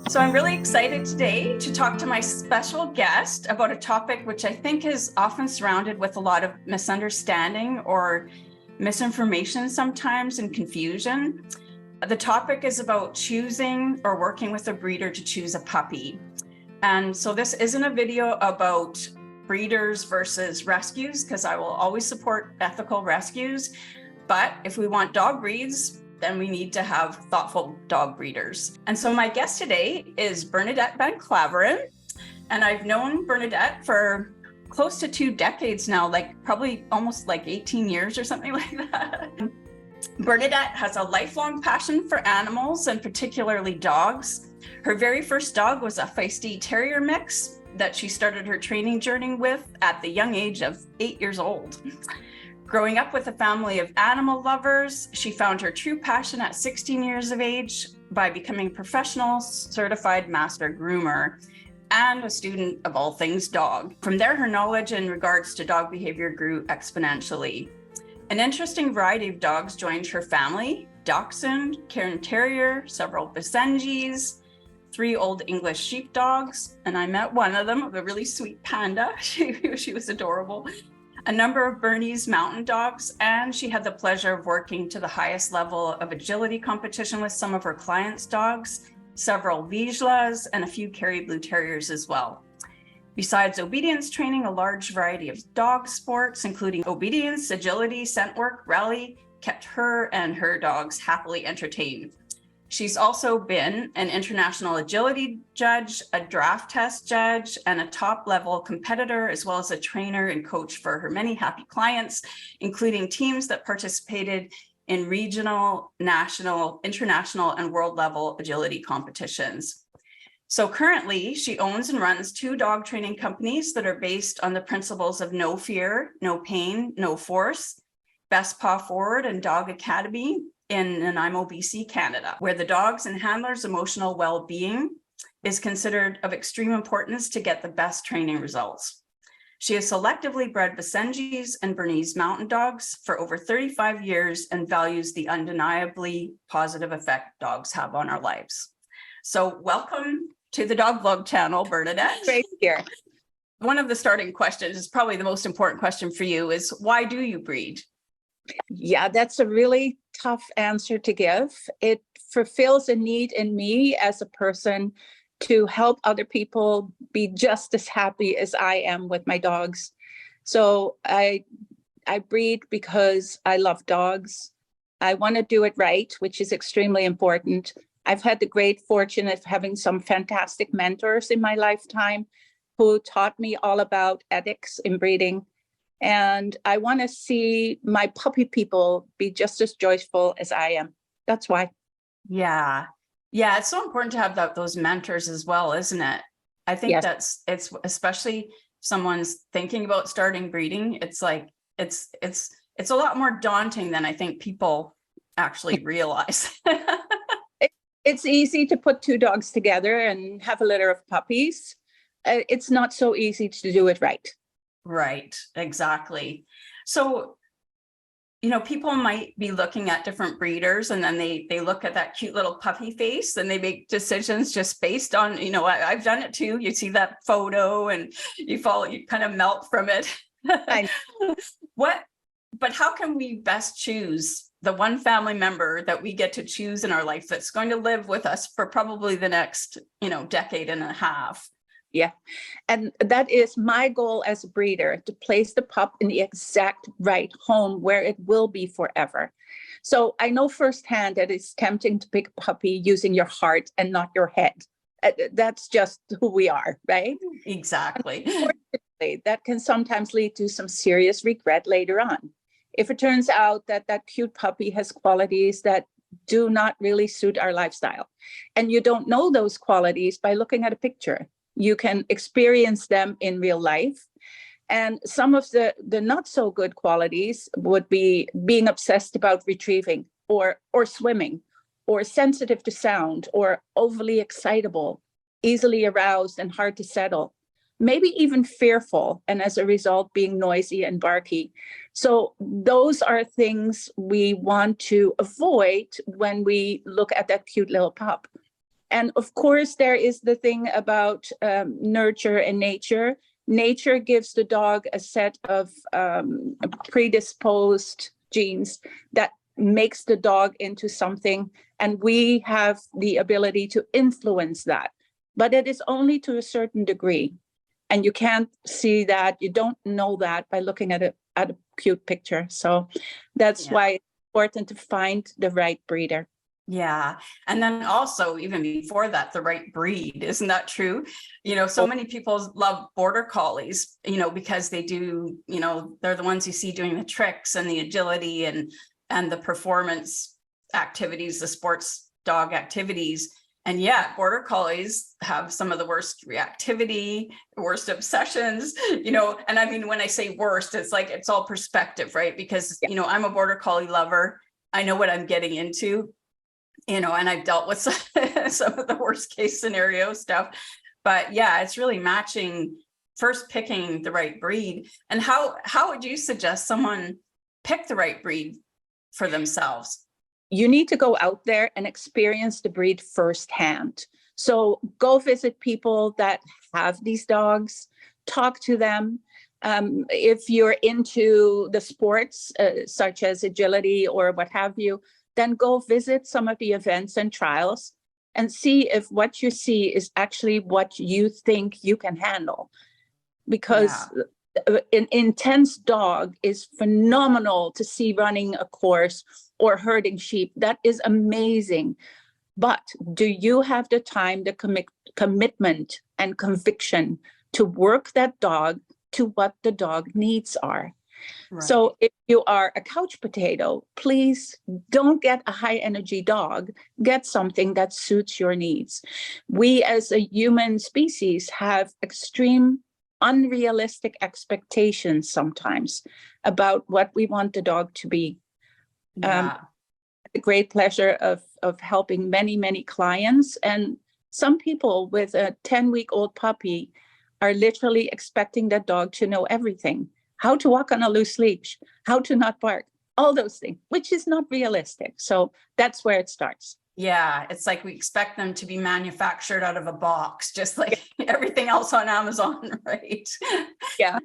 So I'm really excited today to talk to my special guest about a topic which I think is often surrounded with a lot of misunderstanding or misinformation sometimes and confusion. The topic is about choosing or working with a breeder to choose a puppy. And so this isn't a video about breeders versus rescues, because I will always support ethical rescues. But if we want dog breeds, then we need to have thoughtful dog breeders. And so my guest today is Bernadette Van Claveren. And I've known Bernadette for close to 2 decades now, like probably almost like 18 years or something like that. Bernadette has a lifelong passion for animals and particularly dogs. Her very first dog was a feisty terrier mix that she started her training journey with at the young age of 8 years old. Growing up with a family of animal lovers, she found her true passion at 16 years of age by becoming a professional certified master groomer and a student of all things dog. From there, her knowledge in regards to dog behavior grew exponentially. An interesting variety of dogs joined her family: Dachshund, Cairn Terrier, several Basenjis, 3 Old English sheepdogs, and I met one of them, a really sweet panda. She was adorable. A number of Bernese mountain dogs, and she had the pleasure of working to the highest level of agility competition with some of her clients' dogs, several Vizslas, and a few Kerry Blue Terriers as well. Besides obedience training, a large variety of dog sports, including obedience, agility, scent work, rally, kept her and her dogs happily entertained. She's also been an international agility judge, a draft test judge, and a top-level competitor, as well as a trainer and coach for her many happy clients, including teams that participated in regional, national, international, and world-level agility competitions. So currently, she owns and runs 2 dog training companies that are based on the principles of no fear, no pain, no force, Best Paw Forward and Dog Academy in Nanaimo, BC, Canada, where the dogs and handlers' emotional well-being is considered of extreme importance to get the best training results. She has selectively bred Basenjis and Bernese mountain dogs for over 35 years and values the undeniably positive effect dogs have on our lives. So welcome to the Dog Vlog channel, Bernadette. Great here. One of the starting questions is probably the most important question for you is, why do you breed? Yeah, that's a really tough answer to give. It fulfills a need in me as a person to help other people be just as happy as I am with my dogs. So I breed because I love dogs. I want to do it right, which is extremely important. I've had the great fortune of having some fantastic mentors in my lifetime who taught me all about ethics in breeding. And I want to see my puppy people be just as joyful as I am. That's why. Yeah. It's so important to have those mentors as well, isn't it? I think yes. It's especially if someone's thinking about starting breeding. It's like, it's a lot more daunting than I think people actually realize. It's easy to put 2 dogs together and have a litter of puppies. It's not so easy to do it right. Right, exactly. So, people might be looking at different breeders and then they look at that cute little puppy face and they make decisions just based on, I've done it too. You see that photo and you kind of melt from it. But how can we best choose the one family member that we get to choose in our life that's going to live with us for probably the next, decade and a half? Yeah. And that is my goal as a breeder, to place the pup in the exact right home where it will be forever. So I know firsthand that it's tempting to pick a puppy using your heart and not your head. That's just who we are, right? Exactly. Unfortunately, that can sometimes lead to some serious regret later on. If it turns out that that cute puppy has qualities that do not really suit our lifestyle, and you don't know those qualities by looking at a picture. You can experience them in real life. And some of the not so good qualities would be being obsessed about retrieving or swimming, or sensitive to sound, or overly excitable, easily aroused and hard to settle, maybe even fearful, and as a result being noisy and barky. So those are things we want to avoid when we look at that cute little pup. And of course, there is the thing about nurture and nature. Nature gives the dog a set of predisposed genes that makes the dog into something, and we have the ability to influence that. But it is only to a certain degree. And you can't see that, you don't know that by looking at a cute picture. So that's why it's important to find the right breeder. Yeah. And then also, even before that, the right breed. Isn't that true? So many people love border collies, because they do, they're the ones you see doing the tricks and the agility and the performance activities, the sports dog activities. And border collies have some of the worst reactivity, worst obsessions, and I mean, when I say worst, it's like, it's all perspective, right? Because, I'm a border collie lover. I know what I'm getting into, and I've dealt with some of the worst case scenario stuff. But it's really first picking the right breed. And how would you suggest someone pick the right breed for themselves? You need to go out there and experience the breed firsthand. So go visit people that have these dogs, talk to them. If you're into the sports, such as agility or what have you, then go visit some of the events and trials and see if what you see is actually what you think you can handle. Because an intense dog is phenomenal to see running a course or herding sheep. That is amazing. But do you have the time, the commitment and conviction to work that dog to what the dog needs are? Right. So if you are a couch potato, please don't get a high energy dog. Get something that suits your needs. We as a human species have extreme unrealistic expectations sometimes about what we want the dog to be. The great pleasure of helping many clients, and some people with a 10-week-old puppy are literally expecting that dog to know everything, how to walk on a loose leash, how to not bark, all those things, which is not realistic. So that's where it starts. It's like we expect them to be manufactured out of a box, just like everything else on Amazon, right? Yeah.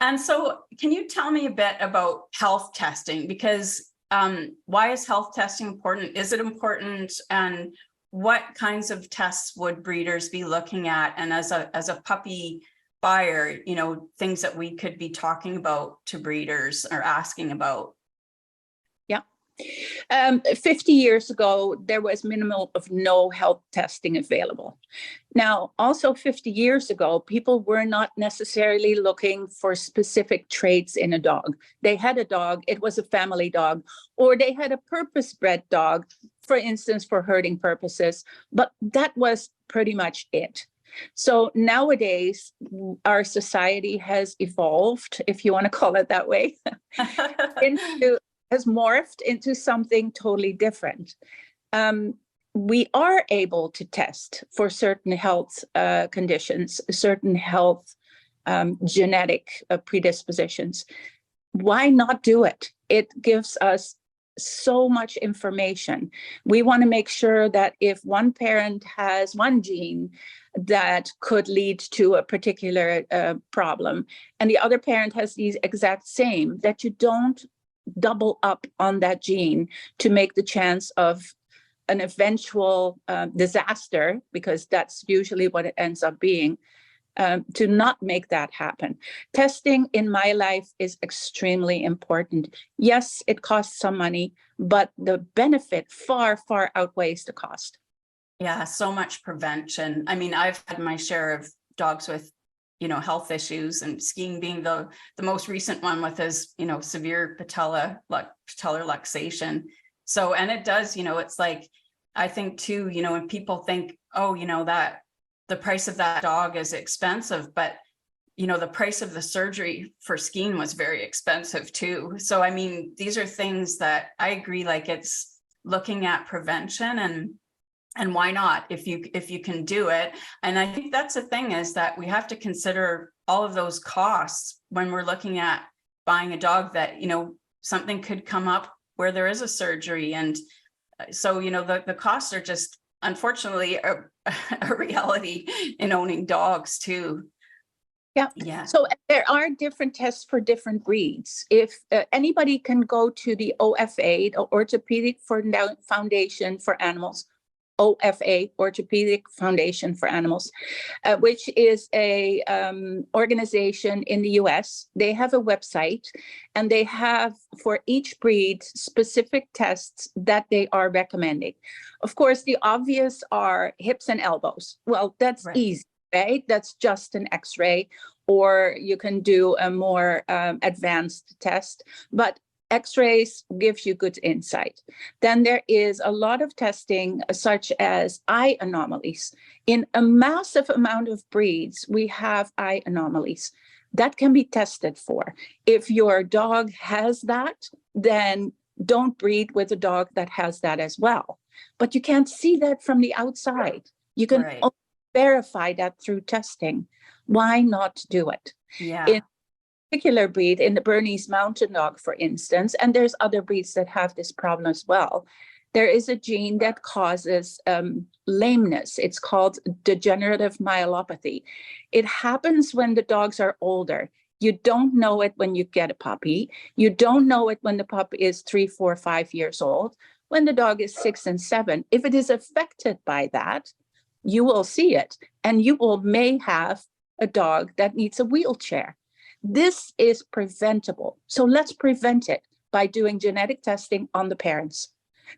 And so can you tell me a bit about health testing? Because why is health testing important? Is it important? And what kinds of tests would breeders be looking at? And as a puppy buyer, things that we could be talking about to breeders or asking about? 50 years ago, there was minimal of no health testing available. Now, also 50 years ago, people were not necessarily looking for specific traits in a dog. They had a dog, it was a family dog, or they had a purpose-bred dog, for instance, for herding purposes, but that was pretty much it. So nowadays, our society has evolved, if you want to call it that way, has morphed into something totally different. We are able to test for certain health conditions, certain health genetic predispositions. Why not do it? It gives us so much information. We want to make sure that if one parent has one gene that could lead to a particular problem, and the other parent has these exact same, that you don't double up on that gene to make the chance of an eventual disaster, because that's usually what it ends up being, to not make that happen. Testing in my life is extremely important. Yes, it costs some money, but the benefit far outweighs the cost. Yeah, so much prevention. I mean, I've had my share of dogs with health issues, and skiing being the most recent one with his, severe patellar luxation. So, and it does, it's like, I think too, when people think, oh, that the price of that dog is expensive, but, the price of the surgery for skiing was very expensive too. So, I mean, these are things that I agree, like it's looking at prevention and why not if you can do it. And I think that's the thing, is that we have to consider all of those costs when we're looking at buying a dog, that, something could come up where there is a surgery. And so, the costs are just unfortunately a reality in owning dogs too. Yeah. Yeah. So there are different tests for different breeds. If anybody can go to the OFA, the Orthopedic Foundation for Animals, OFA, Orthopedic Foundation for Animals, which is a organization in the US. They have a website, and they have for each breed specific tests that they are recommending. Of course, the obvious are hips and elbows. Well, that's Right. easy, right? That's just an X-ray, or you can do a more advanced test. But X-rays gives you good insight. Then there is a lot of testing, such as eye anomalies. In a massive amount of breeds, we have eye anomalies that can be tested for. If your dog has that, then don't breed with a dog that has that as well. But you can't see that from the outside. You can Right. only verify that through testing. Why not do it? Yeah. In particular breed, in the Bernese Mountain Dog, for instance, and there's other breeds that have this problem as well, there is a gene that causes lameness. It's called degenerative myelopathy. It happens when the dogs are older. You don't know it when you get a puppy. You don't know it when the pup is 3, 4, 5 years old. When the dog is 6 and 7, if it is affected by that, you will see it, and you may have a dog that needs a wheelchair. This is preventable. So let's prevent it by doing genetic testing on the parents.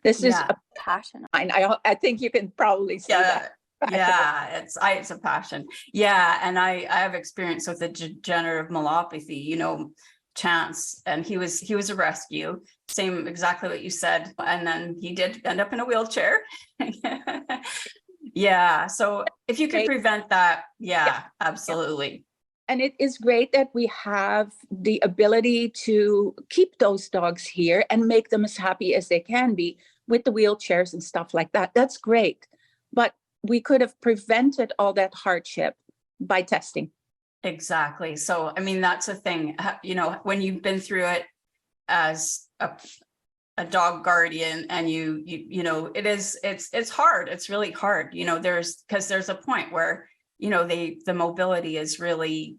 This is a passion of mine. I think you can probably see that. Yeah, it's a passion. Yeah, and I have experience with the degenerative myelopathy, you know, Chance, and he was a rescue, same exactly what you said, and then he did end up in a wheelchair. Yeah, so if you could prevent that, yeah, absolutely. And it is great that we have the ability to keep those dogs here and make them as happy as they can be with the wheelchairs and stuff like that. That's great. But we could have prevented all that hardship by testing. Exactly. So, I mean, that's a thing, you know, when you've been through it as a dog guardian, and you know, it's hard. It's really hard. You know, because there's a point where, you know, the mobility is really,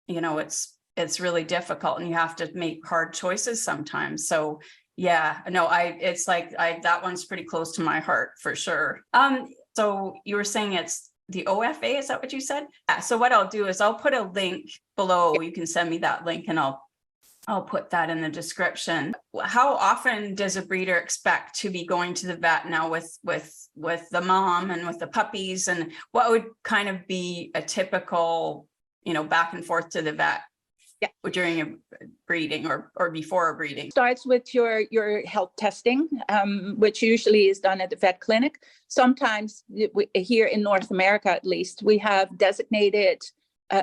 you know, it's really difficult, and you have to make hard choices sometimes. So yeah, no, it's like that one's pretty close to my heart for sure. So you were saying it's the OFA, is that what you said? Yeah, so what I'll do is I'll put a link below. You can send me that link, and I'll put that in the description. How often does a breeder expect to be going to the vet now with the mom and with the puppies, and what would kind of be a typical, you know, back and forth to the vet during a breeding or before a breeding? Starts with your health testing, which usually is done at the vet clinic. Sometimes here in North America, at least, we have designated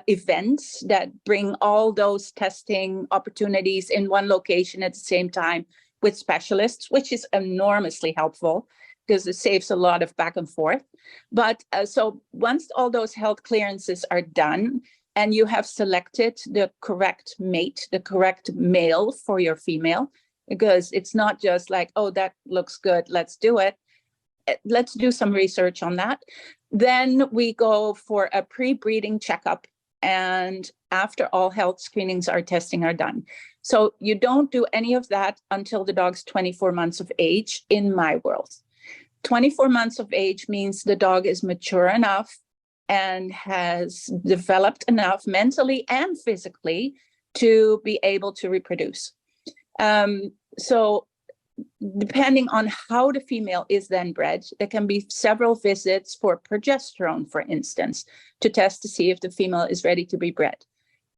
events that bring all those testing opportunities in one location at the same time with specialists, which is enormously helpful because it saves a lot of back and forth. But so once all those health clearances are done, and you have selected the correct mate, the correct male for your female, because it's not just like, oh, that looks good, let's do it. Let's do some research on that. Then we go for a pre-breeding checkup, and after all health screenings testing are done. So you don't do any of that until the dog's 24 months of age in my world. 24 months of age means the dog is mature enough and has developed enough mentally and physically to be able to reproduce. So depending on how the female is then bred, there can be several visits for progesterone, for instance, to test to see if the female is ready to be bred.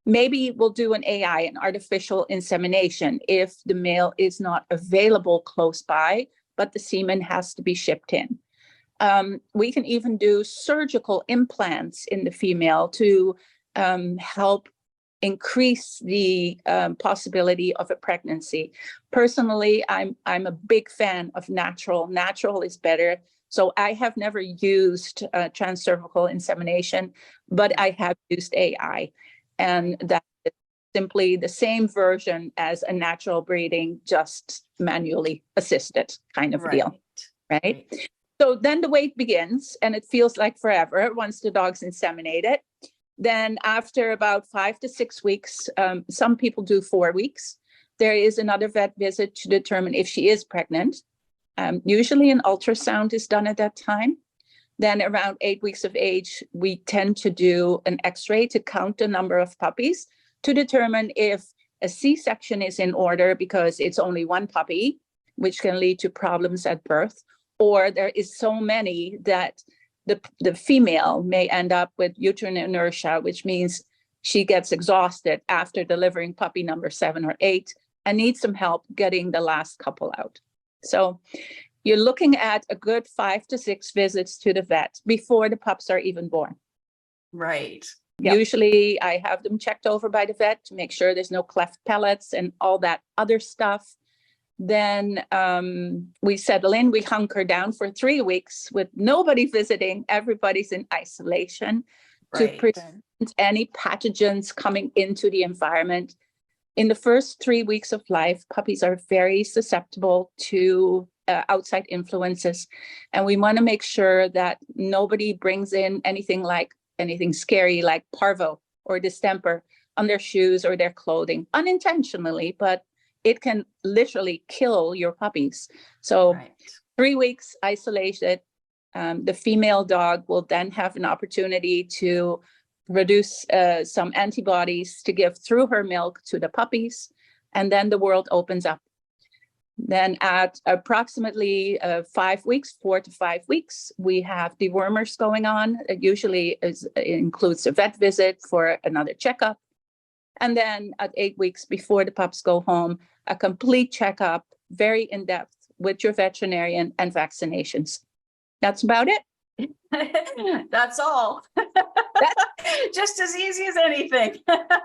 Maybe we'll do an AI, an artificial insemination, if the male is not available close by, but the semen has to be shipped in. We can even do surgical implants in the female to help increase the possibility of a pregnancy. Personally, I'm a big fan of natural. Natural is better. So I have never used transcervical insemination, but I have used AI. And that is simply the same version as a natural breeding, just manually assisted kind of deal, right? So then the wait begins, and it feels like forever once the dog's inseminated. Then after about 5 to 6 weeks, some people do 4 weeks, there is another vet visit to determine if she is pregnant. Usually an ultrasound is done at that time. Then around 8 weeks of age, we tend to do an X-ray to count the number of puppies to determine if a C-section is in order because it's only one puppy, which can lead to problems at birth, or there is so many that the female may end up with uterine inertia, which means she gets exhausted after delivering puppy number 7 or 8 and needs some help getting the last couple out. So you're looking at a good 5 to 6 visits to the vet before the pups are even born. Right. Yep. Usually I have them checked over by the vet to make sure there's no cleft pellets and all that other stuff. Then we settle in, we hunker down for 3 weeks with nobody visiting, everybody's in isolation to prevent any pathogens coming into the environment. In the first 3 weeks of life, puppies are very susceptible to outside influences. And we want to make sure that nobody brings in anything scary like parvo or distemper on their shoes or their clothing unintentionally, but it can literally kill your puppies. So 3 weeks isolated. The female dog will then have an opportunity to produce some antibodies to give through her milk to the puppies. And then the world opens up. Then at approximately 5 weeks, 4 to 5 weeks, we have dewormers going on. It usually includes a vet visit for another checkup. And then at 8 weeks before the pups go home, a complete checkup, very in-depth with your veterinarian and vaccinations. That's about it. That's all. Just as easy as anything.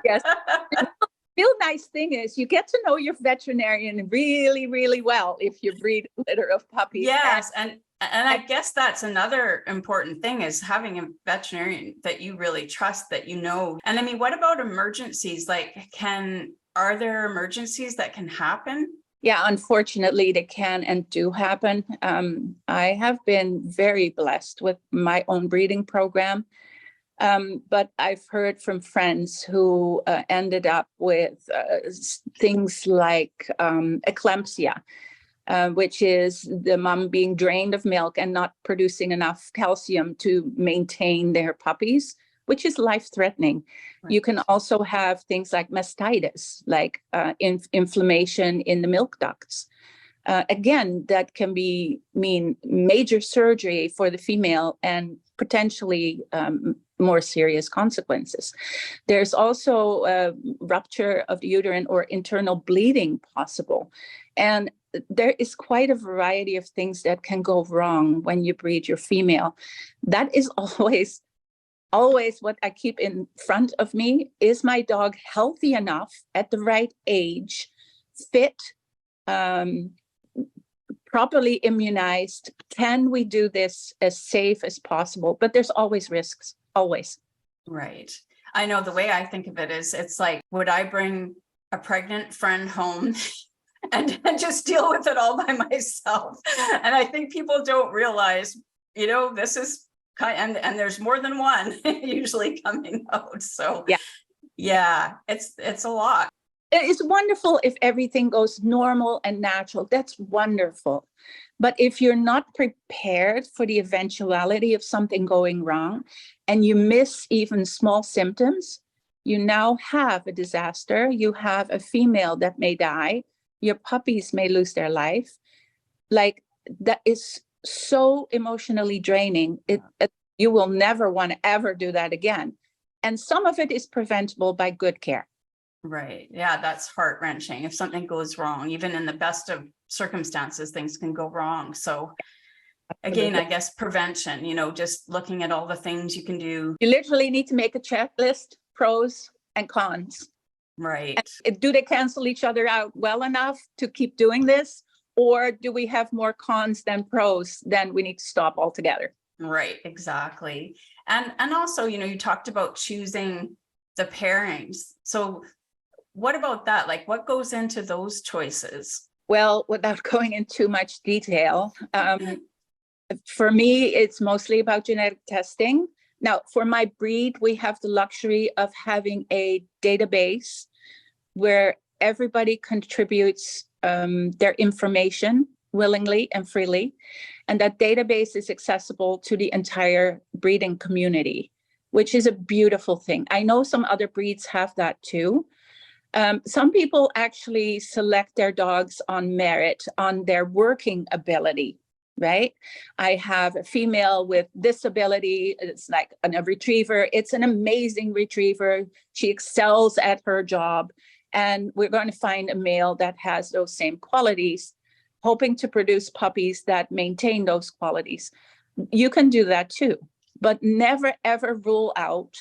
Yes. The real nice thing is you get to know your veterinarian really, really well if you breed a litter of puppies. Yes, and I guess that's another important thing is having a veterinarian that you really trust, that you know. And I mean, what about emergencies? Like, are there emergencies that can happen? Yeah, unfortunately, they can and do happen. I have been very blessed with my own breeding program, but I've heard from friends who ended up with things like eclampsia, which is the mom being drained of milk and not producing enough calcium to maintain their puppies, which is life-threatening. Right. You can also have things like mastitis, like inflammation in the milk ducts. Again, that can mean major surgery for the female and potentially more serious consequences. There's also a rupture of the uterine or internal bleeding possible. And there is quite a variety of things that can go wrong when you breed your female. That is always what I keep in front of me. Is my dog healthy enough at the right age, fit, properly immunized? Can we do this as safe as possible? But there's always risks, always. Right. I know the way I think of it is, it's like, would I bring a pregnant friend home and just deal with it all by myself? And I think people don't realize, this is and there's more than one usually coming out. So yeah, it's a lot. It's wonderful if everything goes normal and natural. That's wonderful. But if you're not prepared for the eventuality of something going wrong and you miss even small symptoms, you now have a disaster. You have a female that may die. Your puppies may lose their life. Like, that is so emotionally draining. You will never want to ever do that again. And some of it is preventable by good care. Right. Yeah, that's heart-wrenching. If something goes wrong, even in the best of circumstances, things can go wrong. So again, I guess prevention, just looking at all the things you can do. You literally need to make a checklist, pros and cons. Right. And do they cancel each other out well enough to keep doing this? Or do we have more cons than pros? Then we need to stop altogether. Right, exactly. And also, you talked about choosing the pairings. So what about that? Like, what goes into those choices? Well, without going into too much detail, For me, it's mostly about genetic testing. Now, for my breed, we have the luxury of having a database where everybody contributes their information willingly and freely. And that database is accessible to the entire breeding community, which is a beautiful thing. I know some other breeds have that too. Some people actually select their dogs on merit, on their working ability, right? I have a female with this ability. It's like a retriever. It's an amazing retriever. She excels at her job. And we're going to find a male that has those same qualities, hoping to produce puppies that maintain those qualities. You can do that too, but never, ever rule out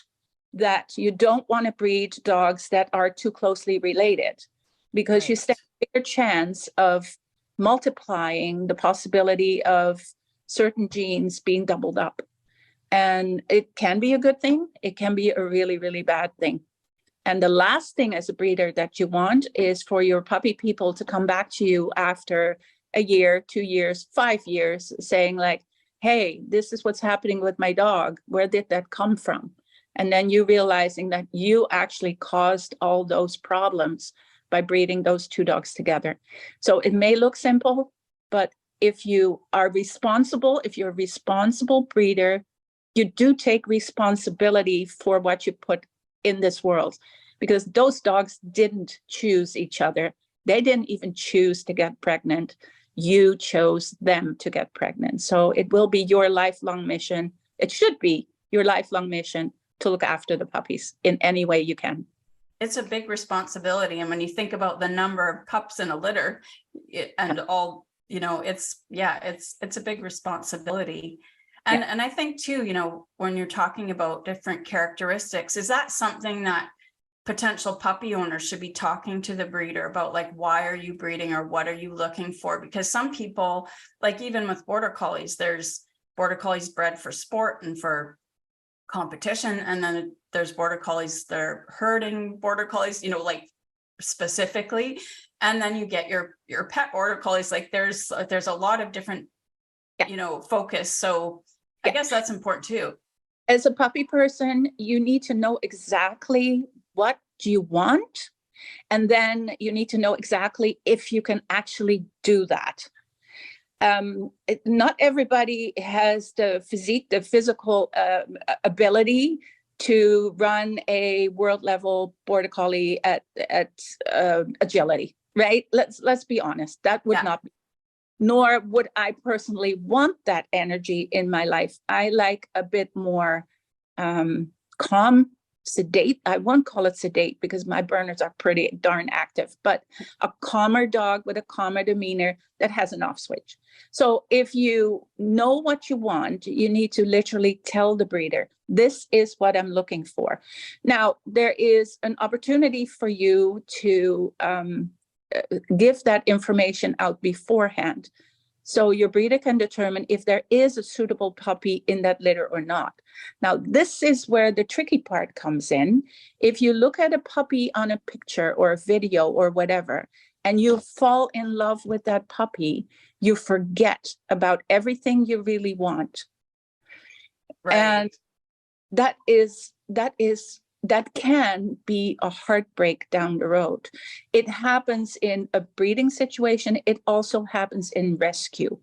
that you don't want to breed dogs that are too closely related, because Right. you stand a bigger chance of multiplying the possibility of certain genes being doubled up. And it can be a good thing. It can be a really, really bad thing. And the last thing as a breeder that you want is for your puppy people to come back to you after a year, 2 years, 5 years, saying like, hey, this is what's happening with my dog. Where did that come from? And then you realizing that you actually caused all those problems by breeding those two dogs together. So it may look simple, but if you are responsible, if you're a responsible breeder, you do take responsibility for what you put in this world, because those dogs didn't choose each other. They didn't even choose to get pregnant. You chose them to get pregnant. So it will be your lifelong mission. It should be your lifelong mission to look after the puppies in any way you can. It's a big responsibility. And when you think about the number of pups in a litter and all, it's a big responsibility. And I think too, when you're talking about different characteristics, is that something that potential puppy owners should be talking to the breeder about, like, why are you breeding or what are you looking for? Because some people, like even with border collies, there's border collies bred for sport and for competition, and then there's border collies that are herding border collies, like specifically, and then you get your pet border collies. Like there's a lot of different focus. So I guess that's important too. As a puppy person, you need to know exactly what you want, and then you need to know exactly if you can actually do that. Not everybody has the physique, the physical ability to run a world level border collie at agility, right? Let's be honest. That would not be, nor would I personally want that energy in my life. I like a bit more calm, sedate. I won't call it sedate because my Bernards are pretty darn active, but a calmer dog with a calmer demeanor that has an off switch. So if you know what you want, you need to literally tell the breeder, this is what I'm looking for. Now, there is an opportunity for you to give that information out beforehand, so your breeder can determine if there is a suitable puppy in that litter or not. Now, this is where the tricky part comes in. If you look at a puppy on a picture or a video or whatever, and you fall in love with that puppy, you forget about everything you really want. Right. And that can be a heartbreak down the road. It happens in a breeding situation. It also happens in rescue.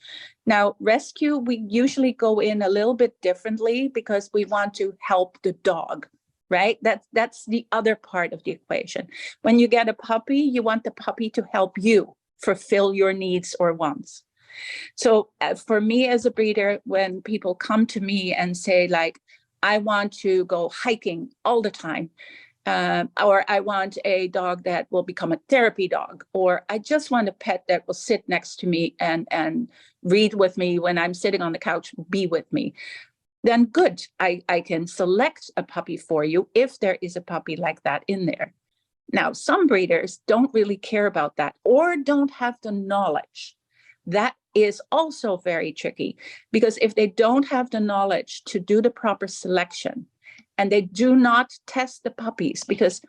Now, rescue, we usually go in a little bit differently because we want to help the dog, right? That's the other part of the equation. When you get a puppy, you want the puppy to help you fulfill your needs or wants. So for me as a breeder, when people come to me and say like, I want to go hiking all the time, or I want a dog that will become a therapy dog, or I just want a pet that will sit next to me and read with me when I'm sitting on the couch, be with me, then good, I can select a puppy for you if there is a puppy like that in there. Now, some breeders don't really care about that or don't have the knowledge. That is also very tricky, because if they don't have the knowledge to do the proper selection and they do not test the puppies, because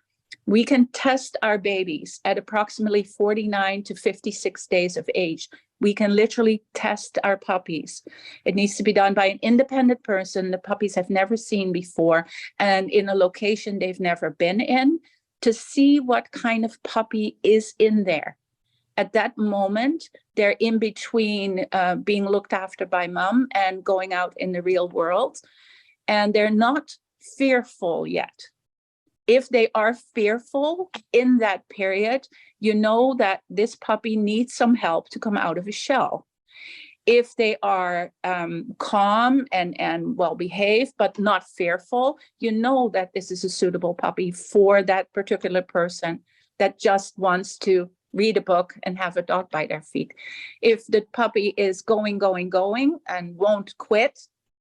we can test our babies at approximately 49 to 56 days of age We can literally test our puppies. It needs to be done by an independent person the puppies have never seen before and in a location they've never been in, to see what kind of puppy is in there. At that moment, they're in between being looked after by mom and going out in the real world, and they're not fearful yet. If they are fearful in that period, you know that this puppy needs some help to come out of a shell. If they are calm and well-behaved, but not fearful, you know that this is a suitable puppy for that particular person that just wants to read a book and have a dog by their feet. If the puppy is going and won't quit,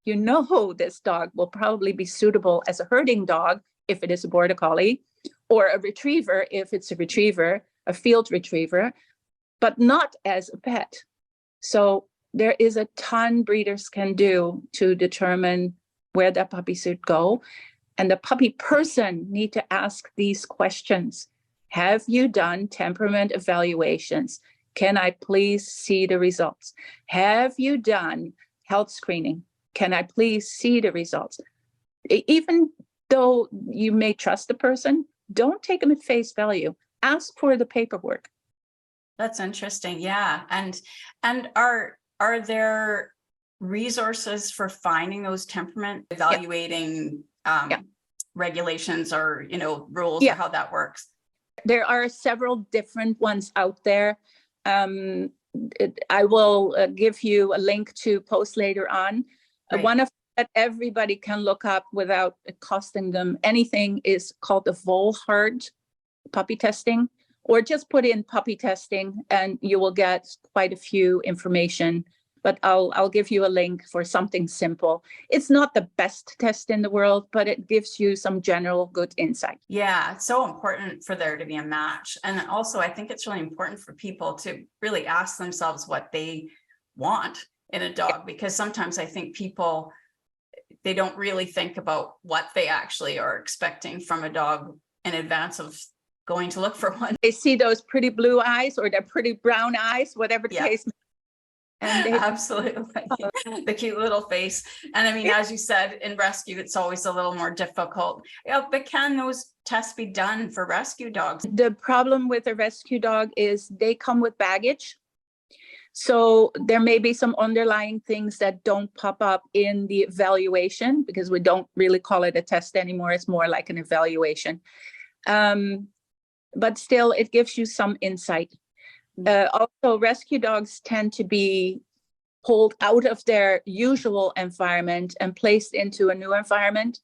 you know this dog will probably be suitable as a herding dog if it is a border collie, or a retriever if it's a retriever, a field retriever, but not as a pet. So there is a ton breeders can do to determine where that puppy should go. And the puppy person need to ask these questions. Have you done temperament evaluations? Can I please see the results? Have you done health screening? Can I please see the results? Even though you may trust the person, don't take them at face value. Ask for the paperwork. That's interesting. Yeah. And are there resources for finding those temperament evaluating regulations or, rules or how that works? There are several different ones out there. I will give you a link to post later on. Right. One of that everybody can look up without it costing them anything is called the Volhard puppy testing, or just put in puppy testing and you will get quite a few information. But I'll give you a link for something simple. It's not the best test in the world, but it gives you some general good insight. Yeah, it's so important for there to be a match. And also, I think it's really important for people to really ask themselves what they want in a dog, because sometimes I think people, they don't really think about what they actually are expecting from a dog in advance of going to look for one. They see those pretty blue eyes or their pretty brown eyes, whatever the case. And absolutely, the cute little face. And I mean, as you said, in rescue, it's always a little more difficult. But can those tests be done for rescue dogs? The problem with a rescue dog is they come with baggage. So there may be some underlying things that don't pop up in the evaluation, because we don't really call it a test anymore. It's more like an evaluation. But still, it gives you some insight. Also, rescue dogs tend to be pulled out of their usual environment and placed into a new environment.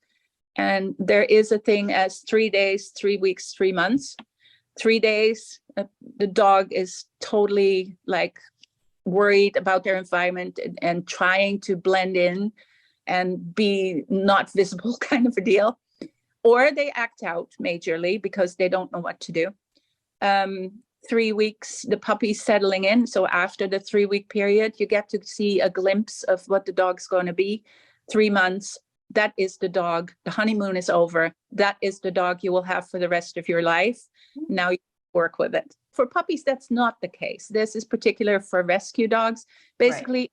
And there is a thing as 3 days, 3 weeks, 3 months. 3 days, the dog is totally like worried about their environment and trying to blend in and be not visible kind of a deal. Or they act out majorly because they don't know what to do. 3 weeks, the puppy's settling in. So after the 3-week period, you get to see a glimpse of what the dog's going to be. 3 months, that is the dog. The honeymoon is over. That is the dog you will have for the rest of your life. Now you work with it. For puppies, that's not the case. This is particular for rescue dogs. Basically,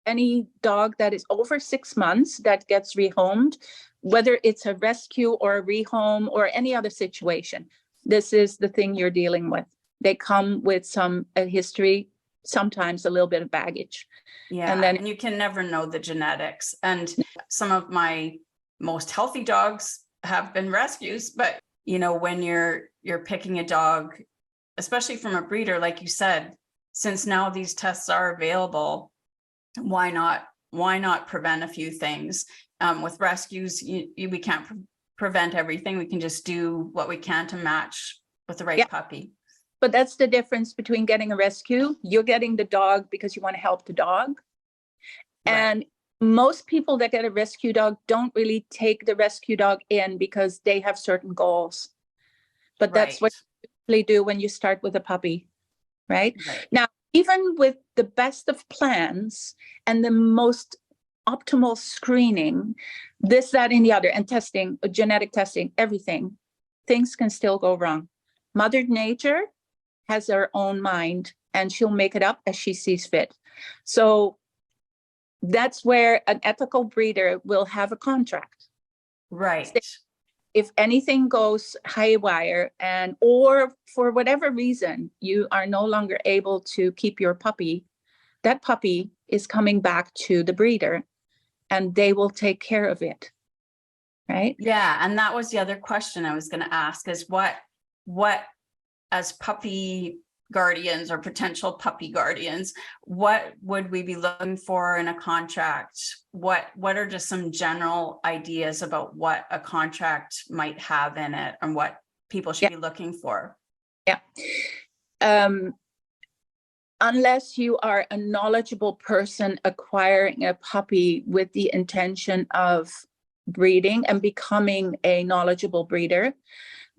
any dog that is over 6 months that gets rehomed, whether it's a rescue or a rehome or any other situation, this is the thing you're dealing with. They come with some history, sometimes a little bit of baggage. Yeah, and you can never know the genetics. And some of my most healthy dogs have been rescues, but when you're picking a dog, especially from a breeder, like you said, since now these tests are available, why not prevent a few things? With rescues, we can't prevent everything. We can just do what we can to match with the right puppy. But that's the difference between getting a rescue. You're getting the dog because you want to help the dog. Right. And most people that get a rescue dog don't really take the rescue dog in because they have certain goals. But that's what you usually do when you start with a puppy, right? Now, even with the best of plans and the most optimal screening, this, that, and the other, and testing, genetic testing, everything, things can still go wrong. Mother Nature has her own mind and she'll make it up as she sees fit. So that's where an ethical breeder will have a contract. Right. If anything goes haywire or for whatever reason, you are no longer able to keep your puppy, that puppy is coming back to the breeder and they will take care of it. Right? Yeah. And that was the other question I was going to ask is what as puppy guardians or potential puppy guardians, what would we be looking for in a contract? What are just some general ideas about what a contract might have in it and what people should be looking for? Yeah. Unless you are a knowledgeable person acquiring a puppy with the intention of breeding and becoming a knowledgeable breeder,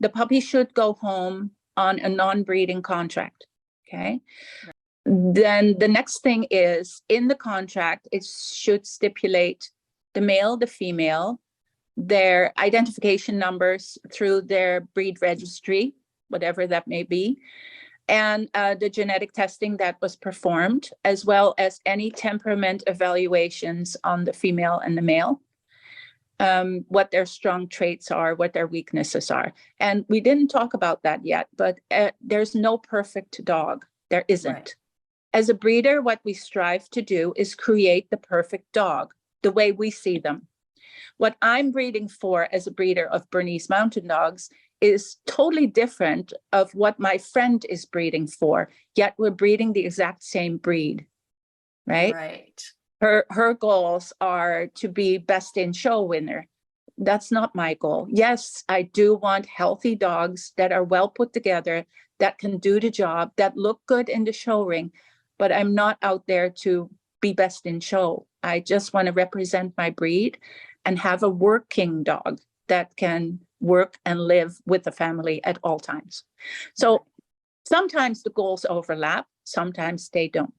the puppy should go home on a non-breeding contract. Okay. Right. Then the next thing is in the contract, it should stipulate the male, the female, their identification numbers through their breed registry, whatever that may be, and the genetic testing that was performed, as well as any temperament evaluations on the female and the male, what their strong traits are, what their weaknesses are. And we didn't talk about that yet, but there's no perfect dog. There isn't. Right. As a breeder, what we strive to do is create the perfect dog, the way we see them. What I'm breeding for as a breeder of Bernese Mountain Dogs is totally different of what my friend is breeding for, yet we're breeding the exact same breed, right? Right. Her goals are to be best in show winner. That's not my goal. Yes, I do want healthy dogs that are well put together, that can do the job, that look good in the show ring, but I'm not out there to be best in show. I just want to represent my breed and have a working dog that can work and live with the family at all times. So sometimes the goals overlap, sometimes they don't.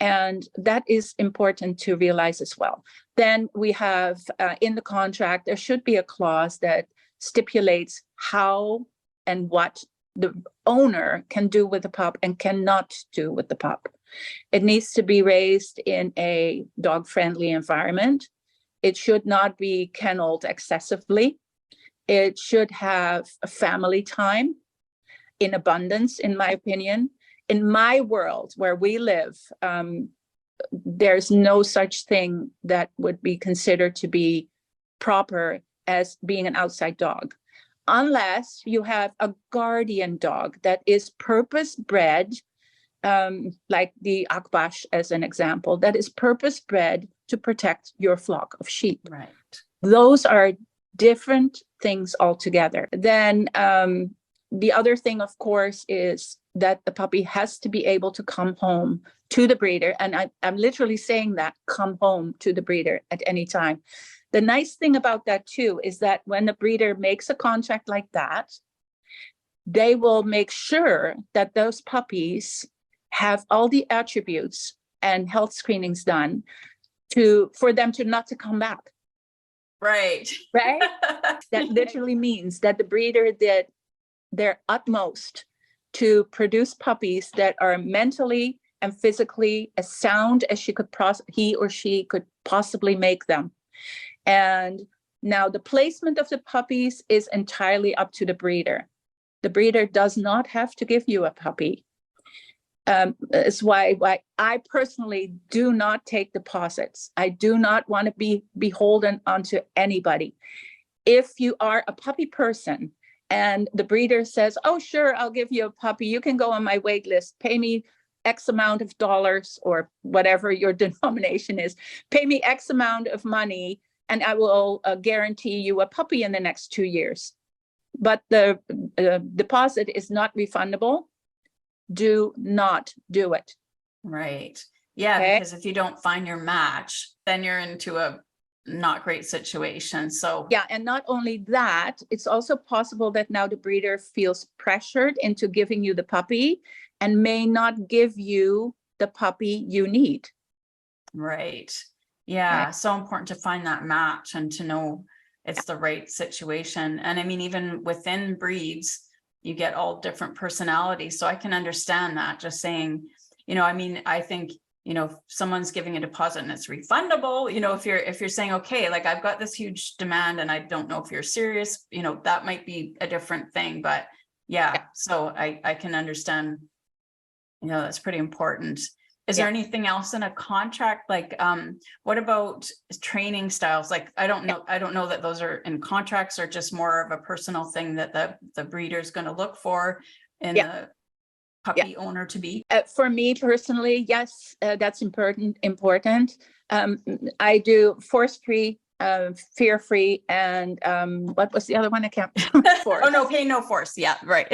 And that is important to realize as well. Then we have in the contract, there should be a clause that stipulates how and what the owner can do with the pup and cannot do with the pup. It needs to be raised in a dog-friendly environment. It should not be kenneled excessively. It should have a family time in abundance, in my opinion. In my world where we live, there's no such thing that would be considered to be proper as being an outside dog, unless you have a guardian dog that is purpose-bred, like the Akbash as an example, that is purpose-bred to protect your flock of sheep. Right. Those are different things altogether. Then the other thing, of course, is that the puppy has to be able to come home to the breeder. And I'm literally saying that, come home to the breeder at any time. The nice thing about that, too, is that when the breeder makes a contract like that, they will make sure that those puppies have all the attributes and health screenings done for them to not to come back. Right. Right? That literally means that the breeder did their utmost to produce puppies that are mentally and physically as sound as he or she could possibly make them. And now the placement of the puppies is entirely up to the breeder. The breeder does not have to give you a puppy. It's why I personally do not take deposits. I do not want to be beholden onto anybody. If you are a puppy person and the breeder says, oh, sure, I'll give you a puppy. You can go on my wait list. Pay me X amount of dollars or whatever your denomination is. Pay me X amount of money and I will guarantee you a puppy in the next 2 years. But the deposit is not refundable. Do not do it. Right. Yeah, okay? Because if you don't find your match, then you're into a not great situation. So yeah, and not only that, it's also possible that now the breeder feels pressured into giving you the puppy and may not give you the puppy you need. Right. Yeah. Right. So important to find that match and to know it's the right situation. And I mean, even within breeds, you get all different personalities. So I can understand that, just saying, you know, I mean, I think, you know, if someone's giving a deposit and it's refundable, you know, if you're saying, okay, like I've got this huge demand and I don't know if you're serious, you know, that might be a different thing. But yeah, so I can understand, you know, that's pretty important. Is there anything else in a contract? Like, what about training styles? Like, I don't know that those are in contracts, or just more of a personal thing that the breeder is going to look for in the puppy owner to be. For me personally, yes, that's important. I do force-free, fear-free, and what was the other one? I can't remember. Oh no, pay no force. Yeah, right.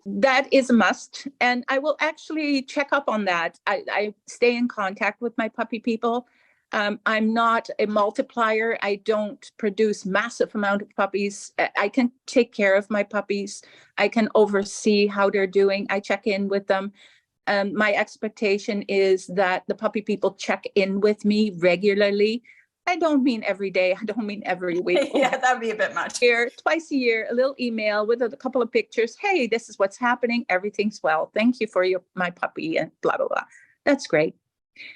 That is a must. And I will actually check up on that. I stay in contact with my puppy people. I'm not a multiplier. I don't produce massive amount of puppies. I can take care of my puppies. I can oversee how they're doing. I check in with them. My expectation is that the puppy people check in with me regularly. I don't mean every day. I don't mean every week. Yeah, that'd be a bit much. Twice a year, a little email with a couple of pictures. Hey, this is what's happening. Everything's well. Thank you for my puppy, and blah, blah, blah. That's great.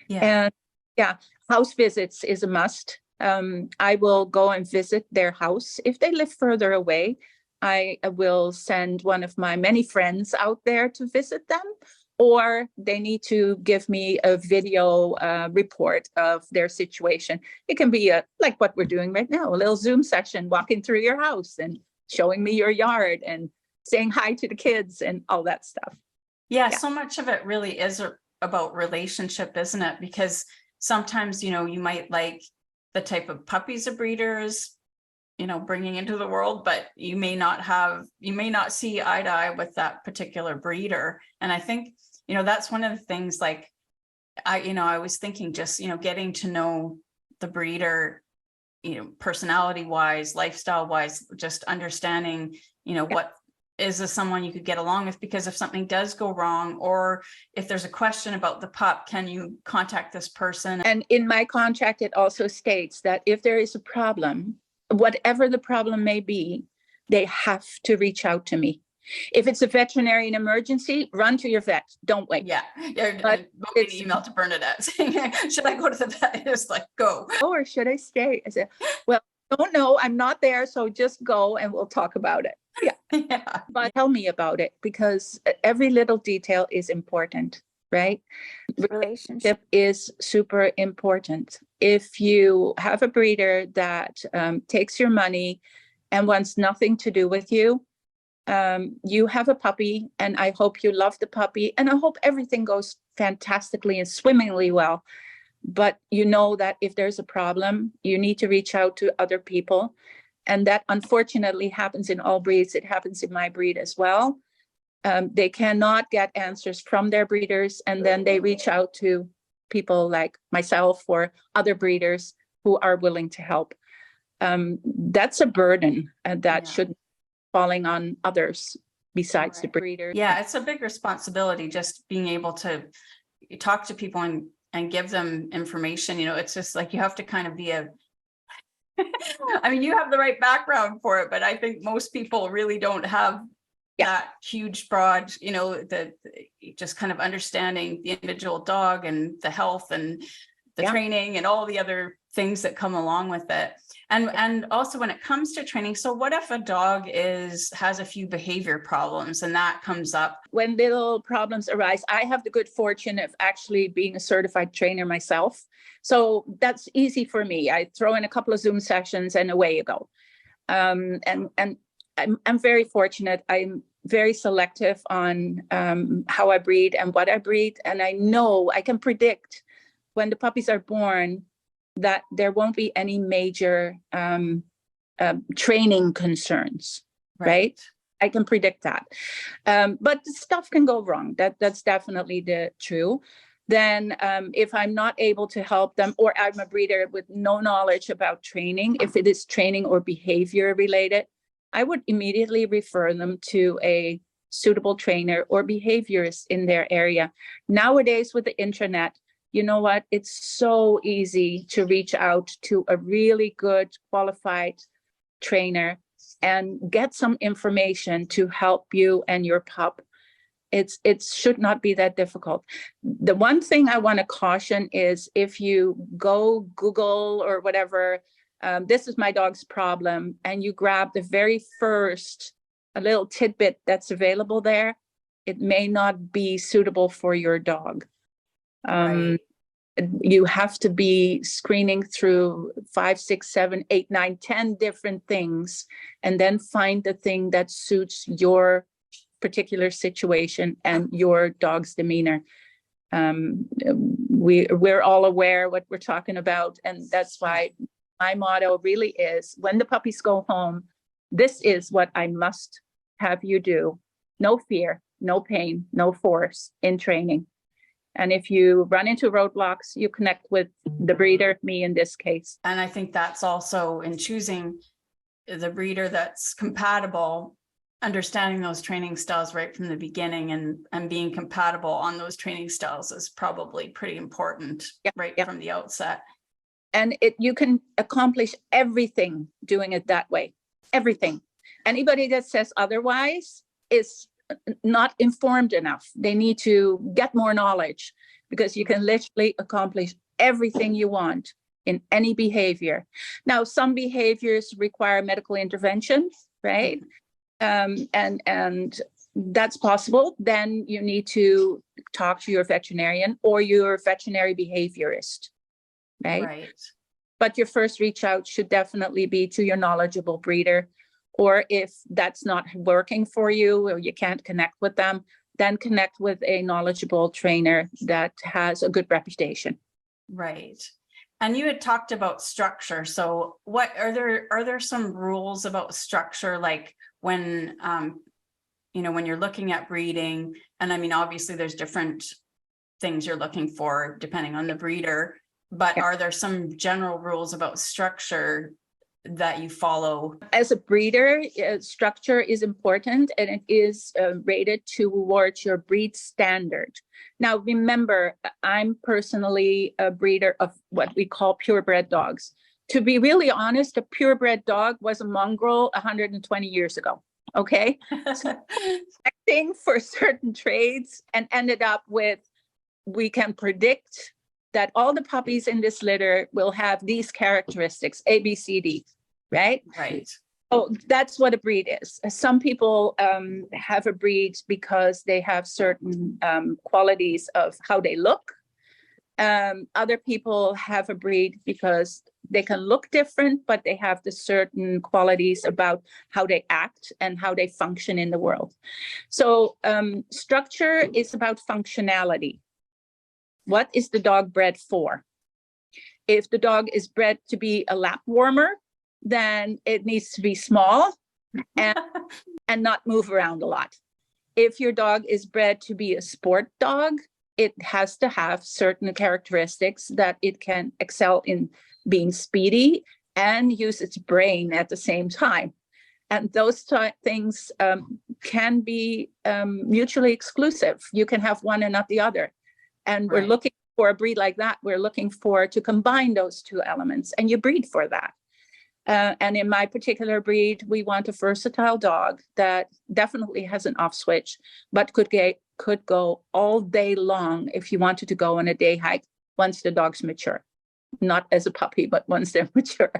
Yeah. And house visits is a must. I will go and visit their house. If they live further away, I will send one of my many friends out there to visit them, or they need to give me a video report of their situation. It can be like what we're doing right now, a little Zoom session, walking through your house and showing me your yard and saying hi to the kids and all that stuff. Yeah, so much of it really is about relationship, isn't it? Because sometimes, you know, you might like the type of puppies a breeder is, you know, bringing into the world, but you may not see eye to eye with that particular breeder. And I think, you know, that's one of the things, like, I was thinking, just, you know, getting to know the breeder, you know, personality wise, lifestyle wise, just understanding, you know, what is this someone you could get along with? Because if something does go wrong, or if there's a question about the pup, can you contact this person? And in my contract, it also states that if there is a problem, whatever the problem may be, they have to reach out to me. If it's a veterinarian emergency, run to your vet. Don't wait. Yeah. But an email to Bernadette saying, should I go to the vet? It's like, go. Or should I stay? I said, well, don't know. I'm not there. So just go and we'll talk about it. Yeah. But tell me about it, because every little detail is important, right? Relationship is super important. If you have a breeder that takes your money and wants nothing to do with you, you have a puppy, and I hope you love the puppy, and I hope everything goes fantastically and swimmingly well. But you know that if there's a problem, you need to reach out to other people. And that unfortunately happens in all breeds. It happens in my breed as well. They cannot get answers from their breeders, and then they reach out to people like myself or other breeders who are willing to help. That's a burden, and that shouldn't be falling on others besides the breeder. Yeah, it's a big responsibility, just being able to talk to people and give them information. You know, it's just like, you have to kind of be I mean, you have the right background for it, but I think most people really don't have that huge, broad, you know, just kind of understanding the individual dog and the health and the training and all the other things that come along with it. And also when it comes to training, so what if a dog has a few behavior problems and that comes up? When little problems arise, I have the good fortune of actually being a certified trainer myself. So that's easy for me. I throw in a couple of Zoom sessions and away you go. And I'm very fortunate. I'm very selective on how I breed and what I breed. And I know I can predict when the puppies are born that there won't be any major training concerns, right? I can predict that. But stuff can go wrong. That's definitely true. Then if I'm not able to help them, or I'm a breeder with no knowledge about training, if it is training or behavior related, I would immediately refer them to a suitable trainer or behaviorist in their area. Nowadays with the internet, you know what? It's so easy to reach out to a really good qualified trainer and get some information to help you and your pup. It should not be that difficult. The one thing I want to caution is if you go Google or whatever, this is my dog's problem, and you grab the very first a little tidbit that's available there, it may not be suitable for your dog. Right. You have to be screening through 5, 6, 7, 8, 9, 10 different things, and then find the thing that suits your particular situation and your dog's demeanor. We're all aware what we're talking about, and that's why my motto really is, when the puppies go home, this is what I must have you do. No fear, no pain, no force in training. And if you run into roadblocks, you connect with the breeder, me in this case. And I think that's also in choosing the breeder that's compatible, understanding those training styles right from the beginning, and being compatible on those training styles is probably pretty important from the outset. And you can accomplish everything doing it that way, everything. Anybody that says otherwise is not informed enough. They need to get more knowledge, because you can literally accomplish everything you want in any behavior. Now, some behaviors require medical intervention, right? And that's possible. Then you need to talk to your veterinarian or your veterinary behaviorist, right? Right. But your first reach out should definitely be to your knowledgeable breeder. Or if that's not working for you or you can't connect with them, then connect with a knowledgeable trainer that has a good reputation. Right. And you had talked about structure. So what are there some rules about structure, like when when you're looking at breeding? And I mean, obviously there's different things you're looking for depending on the breeder, but are there some general rules about structure that you follow? As a breeder, structure is important, and it is rated towards your breed standard. Now, remember, I'm personally a breeder of what we call purebred dogs. To be really honest, a purebred dog was a mongrel 120 years ago. Okay, so acting for certain traits and ended up with, we can predict that all the puppies in this litter will have these characteristics, A, B, C, D, right? Right. Oh, that's what a breed is. Some people have a breed because they have certain qualities of how they look. Other people have a breed because they can look different, but they have the certain qualities about how they act and how they function in the world. So structure is about functionality. What is the dog bred for? If the dog is bred to be a lap warmer, then it needs to be small and not move around a lot. If your dog is bred to be a sport dog, it has to have certain characteristics that it can excel in being speedy and use its brain at the same time. And those things can be mutually exclusive. You can have one and not the other. And we're looking for a breed like that. We're looking for to combine those two elements, and you breed for that. And in my particular breed, we want a versatile dog that definitely has an off switch, but could go all day long if you wanted to go on a day hike once the dog's mature. Not as a puppy, but once they're mature,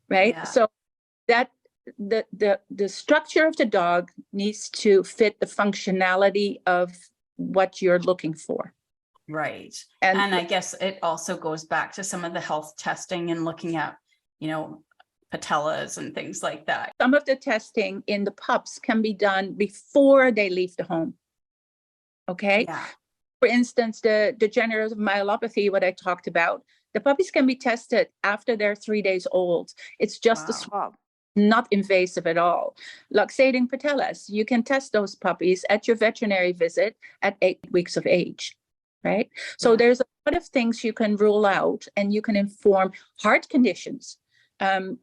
right? Yeah. So that the structure of the dog needs to fit the functionality of what you're looking for. Right. And I guess it also goes back to some of the health testing and looking at, patellas and things like that. Some of the testing in the pups can be done before they leave the home. Okay. Yeah. For instance, the degenerative myelopathy, what I talked about, the puppies can be tested after they're 3 days old. It's just a swab, not invasive at all. Luxating patellas, you can test those puppies at your veterinary visit at 8 weeks of age. Right. So there's a lot of things you can rule out, and you can inform heart conditions. I'm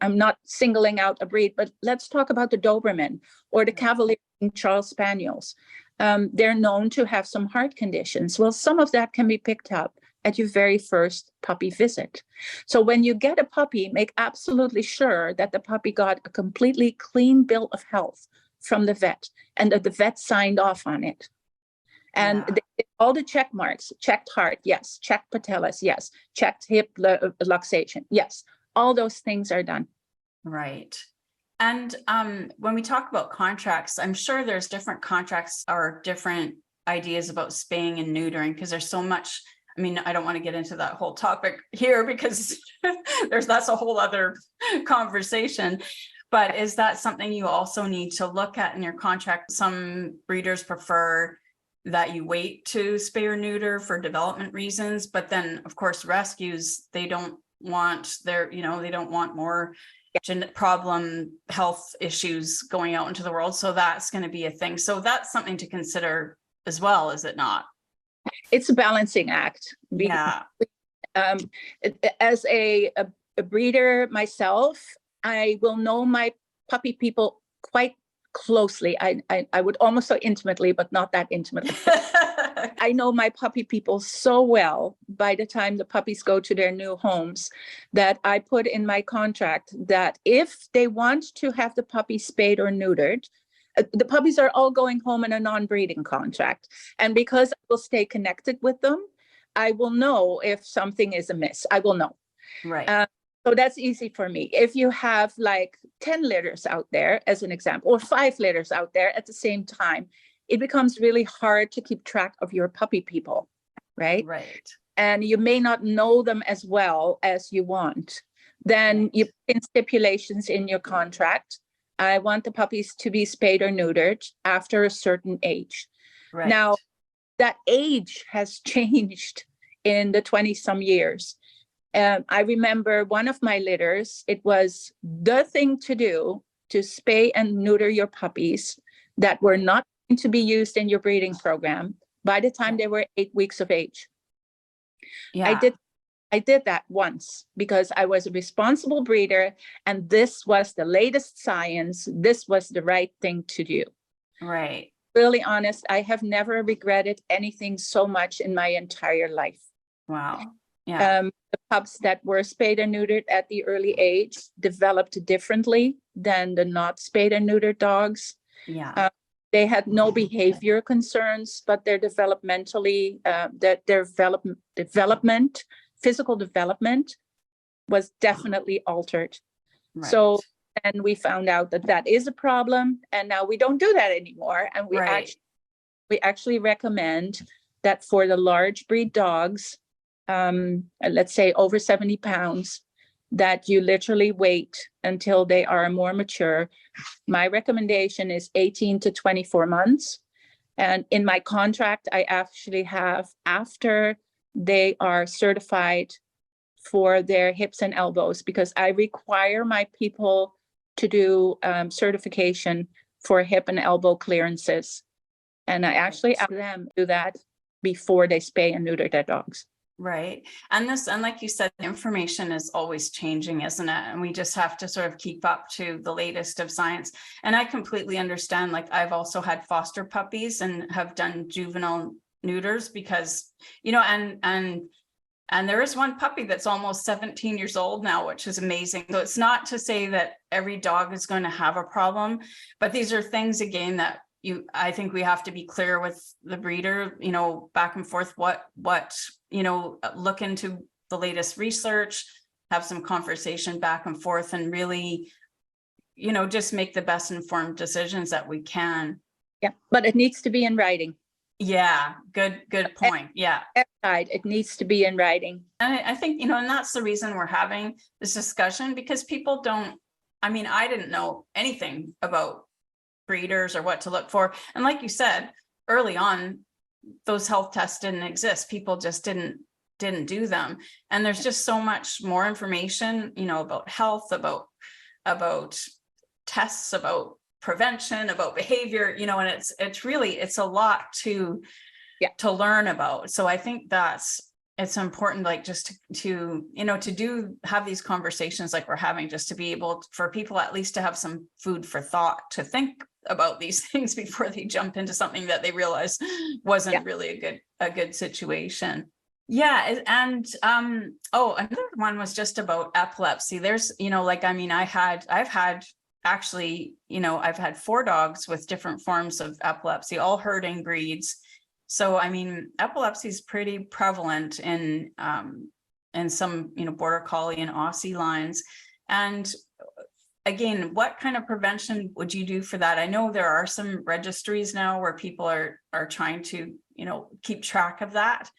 not singling out a breed, but let's talk about the Doberman or the Cavalier Charles Spaniels. They're known to have some heart conditions. Well, some of that can be picked up at your very first puppy visit. So when you get a puppy, make absolutely sure that the puppy got a completely clean bill of health from the vet and that the vet signed off on it. And all the check marks, checked heart, yes. Checked patellas, yes. Checked hip luxation, yes. All those things are done. Right. And when we talk about contracts, I'm sure there's different contracts or different ideas about spaying and neutering, because there's so much. I mean, I don't want to get into that whole topic here because that's a whole other conversation. But is that something you also need to look at in your contract? Some breeders prefer that you wait to spay or neuter for development reasons, but then of course rescues, they don't want they don't want more problem health issues going out into the world. So that's going to be a thing. So that's something to consider as well, is it not? It's a balancing act. Yeah. As a breeder myself, I will know my puppy people quite closely. I would almost say intimately, but not that intimately. I know my puppy people so well by the time the puppies go to their new homes that I put in my contract that if they want to have the puppy spayed or neutered, the puppies are all going home in a non-breeding contract. And because I will stay connected with them, I will know if something is amiss. I will know. Right. So that's easy for me. If you have like 10 litters out there, as an example, or 5 litters out there at the same time, it becomes really hard to keep track of your puppy people, right? Right. And you may not know them as well as you want. Then you put in stipulations in your contract. I want the puppies to be spayed or neutered after a certain age. Right. Now, that age has changed in the 20-some years. I remember one of my litters, it was the thing to do to spay and neuter your puppies that were not going to be used in your breeding program by the time they were 8 weeks of age. Yeah. I did that once because I was a responsible breeder and this was the latest science. This was the right thing to do. Right. Really honest, I have never regretted anything so much in my entire life. Wow. Yeah. The pups that were spayed and neutered at the early age developed differently than the not spayed and neutered dogs. Yeah. They had no behavior concerns, but their developmentally, physical development was definitely altered. Right. So then we found out that that is a problem, and now we don't do that anymore. And we actually recommend that for the large breed dogs, let's say over 70 pounds, that you literally wait until they are more mature. My recommendation is 18 to 24 months. And in my contract, I actually have after they are certified for their hips and elbows, because I require my people to do certification for hip and elbow clearances. And I actually ask them to do that before they spay and neuter their dogs. Right. And like you said, information is always changing, isn't it? And we just have to sort of keep up to the latest of science. And I completely understand, like I've also had foster puppies and have done juvenile neuters because, and there is one puppy that's almost 17 years old now, which is amazing. So it's not to say that every dog is going to have a problem, but these are things again that I think we have to be clear with the breeder, back and forth, what, look into the latest research, have some conversation back and forth, and really, just make the best informed decisions that we can. Yeah, but it needs to be in writing. Yeah, good point. Yeah. It needs to be in writing. And I think, and that's the reason we're having this discussion, because people I didn't know anything about breeders or what to look for. And like you said, early on, those health tests didn't exist. People just didn't do them. And there's just so much more information, about health, about tests, about prevention, about behavior, and it's a lot to learn about. So I think it's important, like just to have these conversations like we're having, just to be able for people at least to have some food for thought, to think about these things before they jump into something that they realize wasn't really a good situation. Yeah, and oh, another one was just about epilepsy. There's, like, I mean, I've had actually, I've had 4 dogs with different forms of epilepsy, all herding breeds. So, I mean, epilepsy is pretty prevalent in some, border collie and Aussie lines. And again, what kind of prevention would you do for that? I know there are some registries now where people are trying to, keep track of that.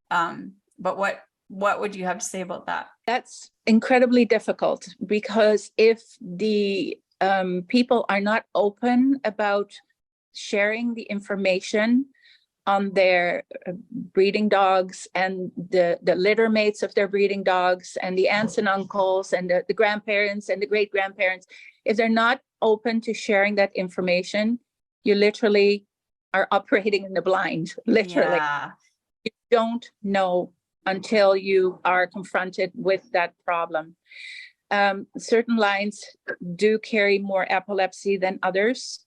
But what would you have to say about that? That's incredibly difficult, because if the people are not open about sharing the information on their breeding dogs and the litter mates of their breeding dogs and the aunts and uncles and the grandparents and the great grandparents, if they're not open to sharing that information, you literally are operating in the blind, literally. Yeah. You don't know until you are confronted with that problem. Certain lines do carry more epilepsy than others.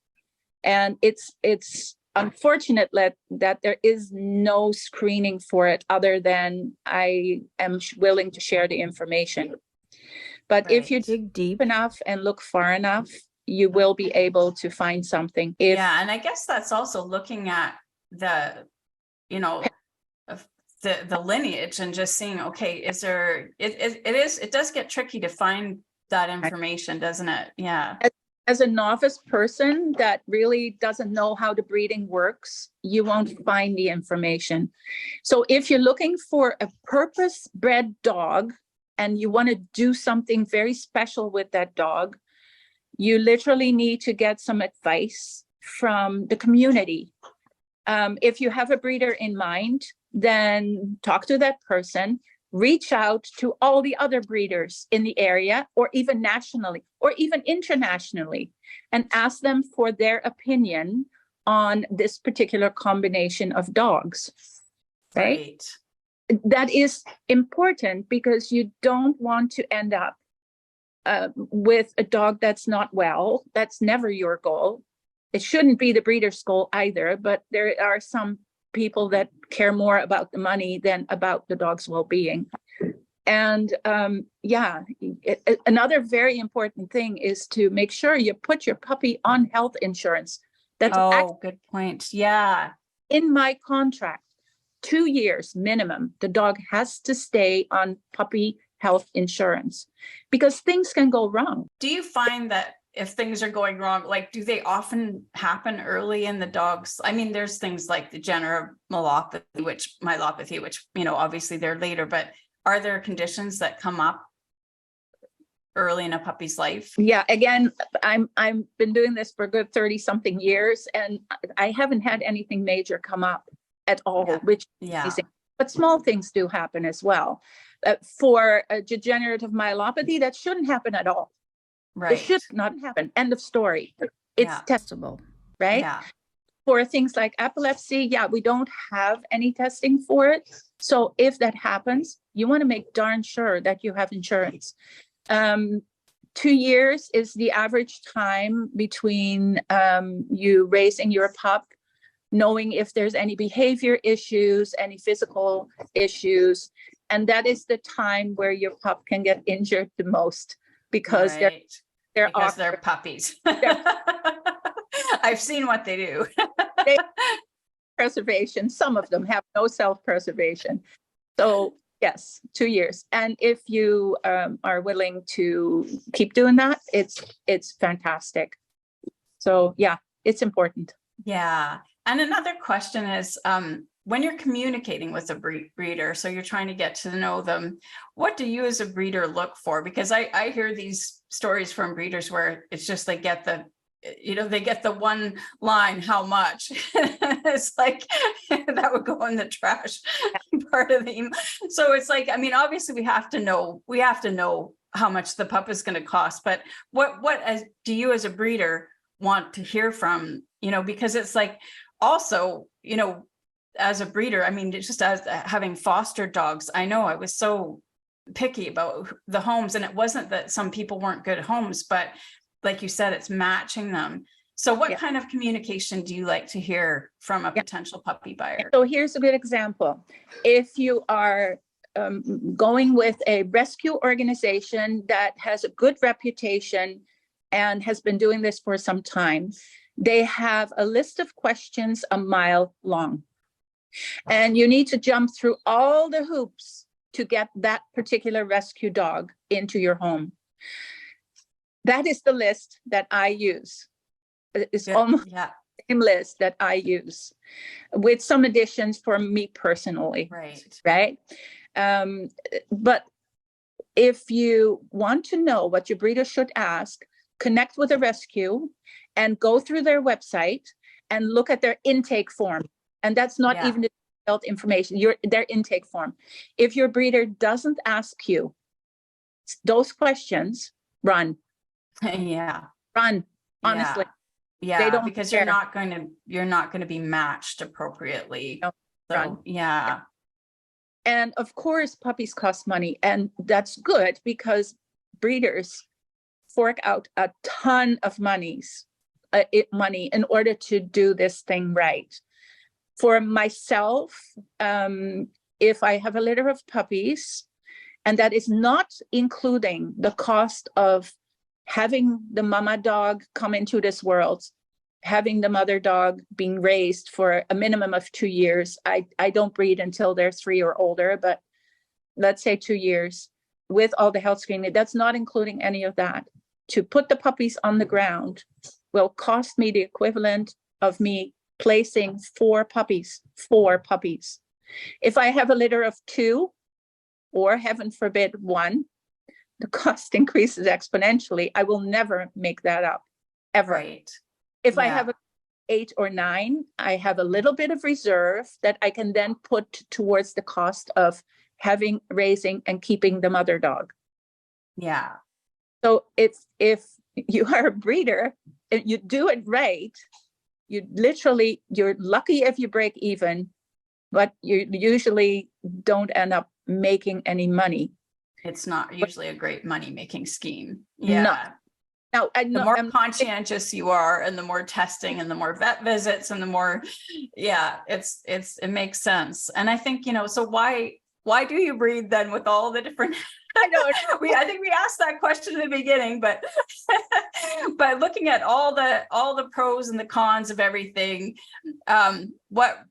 And it's unfortunate that there is no screening for it other than I am willing to share the information. But if you dig deep enough and look far enough, you will be able to find something. Yeah, and I guess that's also looking at the, of the lineage and just seeing, okay, is there, it does get tricky to find that information, doesn't it? Yeah. As a novice person that really doesn't know how the breeding works, you won't find the information. So if you're looking for a purpose-bred dog and you want to do something very special with that dog, you literally need to get some advice from the community. If you have a breeder in mind, then talk to that person. Reach out to all the other breeders in the area, or even nationally, or even internationally, and ask them for their opinion on this particular combination of dogs. Right? That is important, because you don't want to end up with a dog that's not well. That's never your goal. It shouldn't be the breeder's goal either, but there are some people that care more about the money than about the dog's well-being. And another very important thing is to make sure you put your puppy on health insurance. That's good point. Yeah. In my contract, 2 years minimum, the dog has to stay on puppy health insurance, because things can go wrong. Do you find that if things are going wrong, like, do they often happen early in the dogs? I mean, there's things like the degenerative myelopathy, which obviously they're later, but are there conditions that come up early in a puppy's life? Yeah, again, I've been doing this for a good 30 something years, and I haven't had anything major come up at all, which is amazing. But small things do happen as well. For a degenerative myelopathy, that shouldn't happen at all. Right. It should not happen. End of story. It's testable, right? Yeah. For things like epilepsy, we don't have any testing for it. So if that happens, you want to make darn sure that you have insurance. 2 years is the average time between you raising your pup, knowing if there's any behavior issues, any physical issues. And that is the time where your pup can get injured the most, because they're puppies. I've seen what they do. Preservation. Some of them have no self-preservation. So yes, 2 years. And if you are willing to keep doing that, it's fantastic. So yeah, it's important. Yeah. And another question is, when you're communicating with a breeder, so you're trying to get to know them, what do you as a breeder look for? Because I hear these stories from breeders where it's just they get the one line, how much? It's like that would go in the trash part of the email. So it's like, I mean, obviously we have to know how much the pup is going to cost, but what do you as a breeder want to hear from, because it's like, also, as a breeder, I mean, just as having foster dogs, I know I was so picky about the homes, and it wasn't that some people weren't good homes, but like you said, it's matching them. So what Yeah. kind of communication do you like to hear from a potential puppy buyer? So here's a good example. If you are going with a rescue organization that has a good reputation and has been doing this for some time, they have a list of questions a mile long. And you need to jump through all the hoops to get that particular rescue dog into your home. That is the list that I use. It's almost the same list that I use, with some additions for me personally. Right. But if you want to know what your breeder should ask, connect with a rescue and go through their website and look at their intake form. And that's not even the detailed information, their intake form. If your breeder doesn't ask you those questions, run. Run, honestly. They don't, because you're not going to be matched appropriately. No, so run. And of course, puppies cost money, and that's good because breeders fork out a ton of money in order to do this thing right. For myself, if I have a litter of puppies, and that is not including the cost of having the mama dog come into this world, having the mother dog being raised for a minimum of 2 years. I don't breed until they're 3 or older, but let's say 2 years with all the health screening. That's not including any of that. To put the puppies on the ground will cost me the equivalent of me placing 4 puppies. If I have a litter of 2, or heaven forbid 1, the cost increases exponentially. I will never make that up, ever. If I have 8 or 9, I have a little bit of reserve that I can then put towards the cost of having, raising, and keeping the mother dog. So if you are a breeder and you do it right, you're lucky if you break even, but you usually don't end up making any money. It's not usually a great money-making scheme. No. Now, the more conscientious you are, and the more testing, and the more vet visits, and the more, it makes sense. And I think, so why do you breed then with all the different? I think we asked that question in the beginning, but but looking at all the pros and the cons of everything, what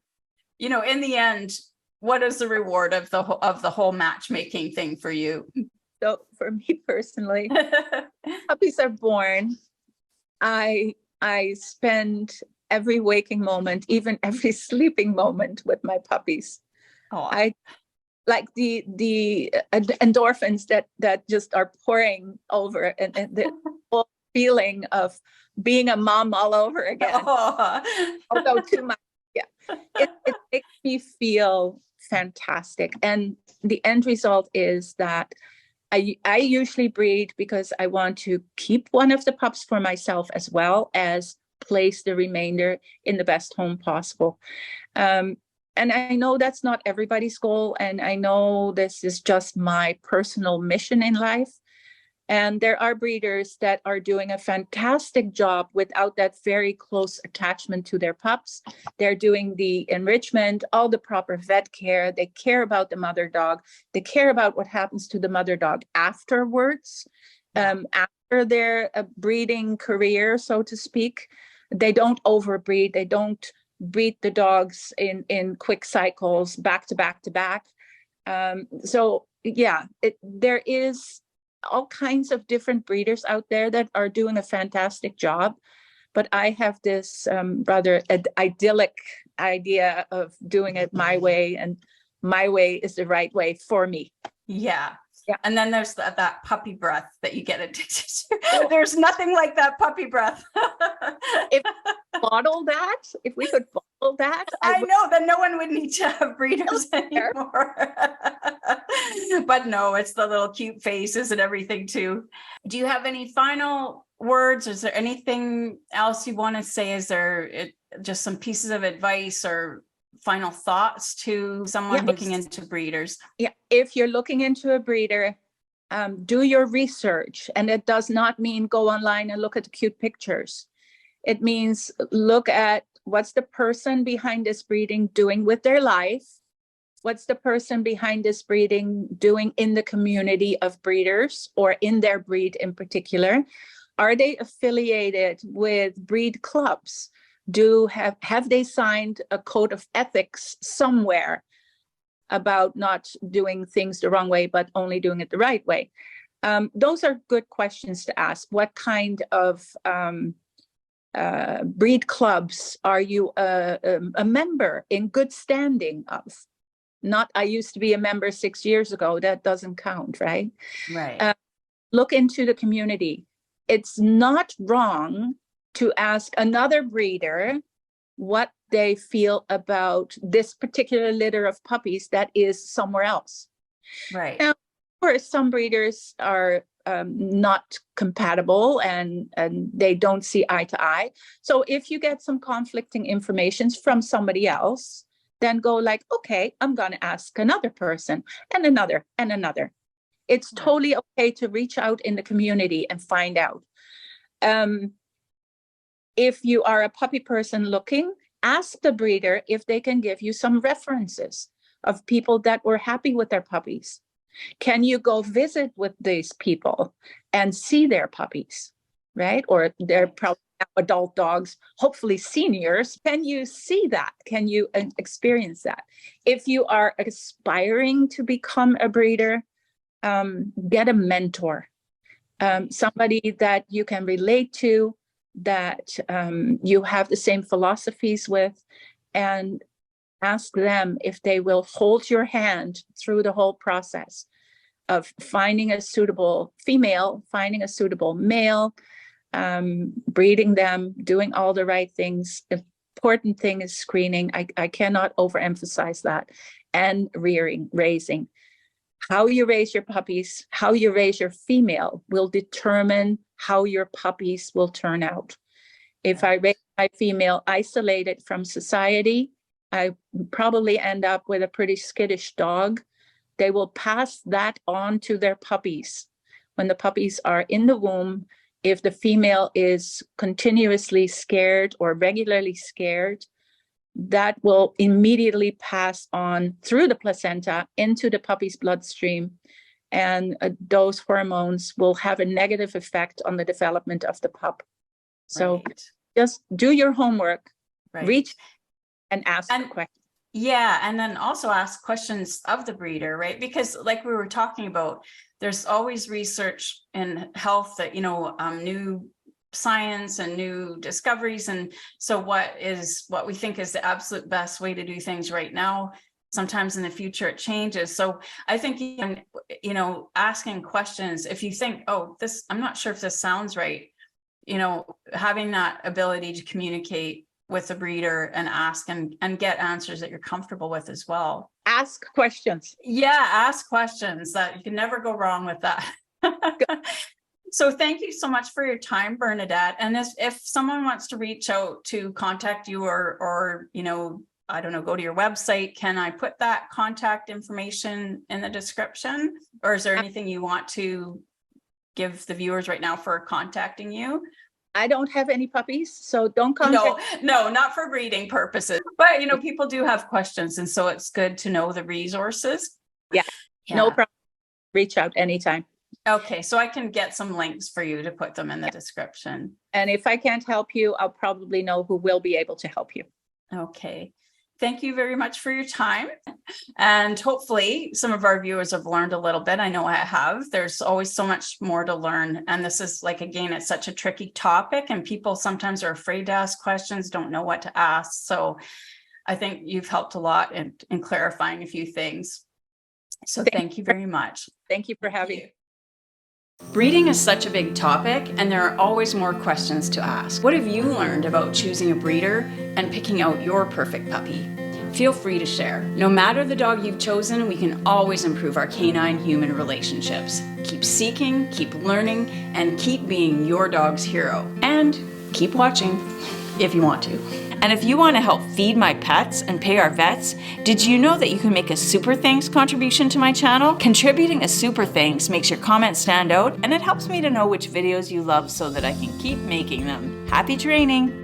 in the end, what is the reward of the whole matchmaking thing for you? So for me personally, puppies are born. I spend every waking moment, even every sleeping moment, with my puppies. I like the endorphins that just are pouring over, and the whole feeling of being a mom all over again. Although too much, it makes me feel fantastic. And the end result is that I usually breed because I want to keep one of the pups for myself, as well as place the remainder in the best home possible. And I know that's not everybody's goal, and I know this is just my personal mission in life. And there are breeders that are doing a fantastic job without that very close attachment to their pups. They're doing the enrichment, all the proper vet care. They care about the mother dog. They care about what happens to the mother dog afterwards, after their breeding career, so to speak. They don't overbreed. They don't breed the dogs in quick cycles, back to back to back. There is all kinds of different breeders out there that are doing a fantastic job, but I have this rather idyllic idea of doing it my way, and my way is the right way for me. And then there's that puppy breath that you get addicted to. There's nothing like that puppy breath. If we could bottle that, I know, then no one would need to have breeders anymore. But no, it's the little cute faces and everything too. Do you have any final words? Is there anything else you want to say? Is there just some pieces of advice or final thoughts to someone looking into breeders? If you're looking into a breeder, do your research. And it does not mean go online and look at the cute pictures. It means look at what's the person behind this breeding doing with their life. What's the person behind this breeding doing in the community of breeders or in their breed in particular? Are they affiliated with breed clubs? Have they signed a code of ethics somewhere about not doing things the wrong way, but only doing it the right way? Those are good questions to ask. What kind of breed clubs are you a member in good standing of? Not, I used to be a member 6 years ago. That doesn't count, right? Right. Look into the community. It's not wrong to ask another breeder what they feel about this particular litter of puppies that is somewhere else. Right. Now, of course, some breeders are not compatible and they don't see eye to eye. So if you get some conflicting information from somebody else, then go like, okay, I'm going to ask another person and another and another. It's totally okay to reach out in the community and find out. If you are a puppy person looking, ask the breeder if they can give you some references of people that were happy with their puppies. Can you go visit with these people and see their puppies, right? Or they're probably adult dogs, hopefully seniors. Can you see that? Can you experience that? If you are aspiring to become a breeder, get a mentor, somebody that you can relate to, that you have the same philosophies with, and ask them if they will hold your hand through the whole process of finding a suitable female, finding a suitable male, breeding them, doing all the right things. Important thing is screening. I cannot overemphasize that. And raising. How you raise your puppies, how you raise your female will determine how your puppies will turn out. If I raise my female isolated from society, I probably end up with a pretty skittish dog. They will pass that on to their puppies. When the puppies are in the womb, if the female is continuously scared or regularly scared, that will immediately pass on through the placenta into the puppy's bloodstream. And those hormones will have a negative effect on the development of the pup. So just do your homework, reach and ask questions. Yeah, and then also ask questions of the breeder, right? Because like we were talking about, there's always research in health that, new science and new discoveries. And so what we think is the absolute best way to do things right now, sometimes in the future it changes. So I think even, asking questions, if you think, oh, I'm not sure if this sounds right, having that ability to communicate with the breeder and ask and get answers that you're comfortable with as well. Ask questions. Yeah, ask questions. That you can never go wrong with that. So thank you so much for your time, Bernadette. And if someone wants to reach out to contact you or I don't know, go to your website, can I put that contact information in the description? Or is there anything you want to give the viewers right now for contacting you? I don't have any puppies, so don't contact. No, not for breeding purposes. But, people do have questions. And so it's good to know the resources. Yeah. No problem. Reach out anytime. Okay, so I can get some links for you to put them in the description. And if I can't help you, I'll probably know who will be able to help you. Okay. Thank you very much for your time. And hopefully some of our viewers have learned a little bit. I know I have. There's always so much more to learn. And this is again, it's such a tricky topic and people sometimes are afraid to ask questions, don't know what to ask. So I think you've helped a lot in clarifying a few things. So thank you very much. Thank you for having me. Breeding is such a big topic, and there are always more questions to ask. What have you learned about choosing a breeder and picking out your perfect puppy? Feel free to share. No matter the dog you've chosen, we can always improve our canine-human relationships. Keep seeking, keep learning, and keep being your dog's hero. And keep watching. if you want to. And if you want to help feed my pets and pay our vets, did you know that you can make a super thanks contribution to my channel? Contributing a super thanks makes your comments stand out, and it helps me to know which videos you love so that I can keep making them. Happy training!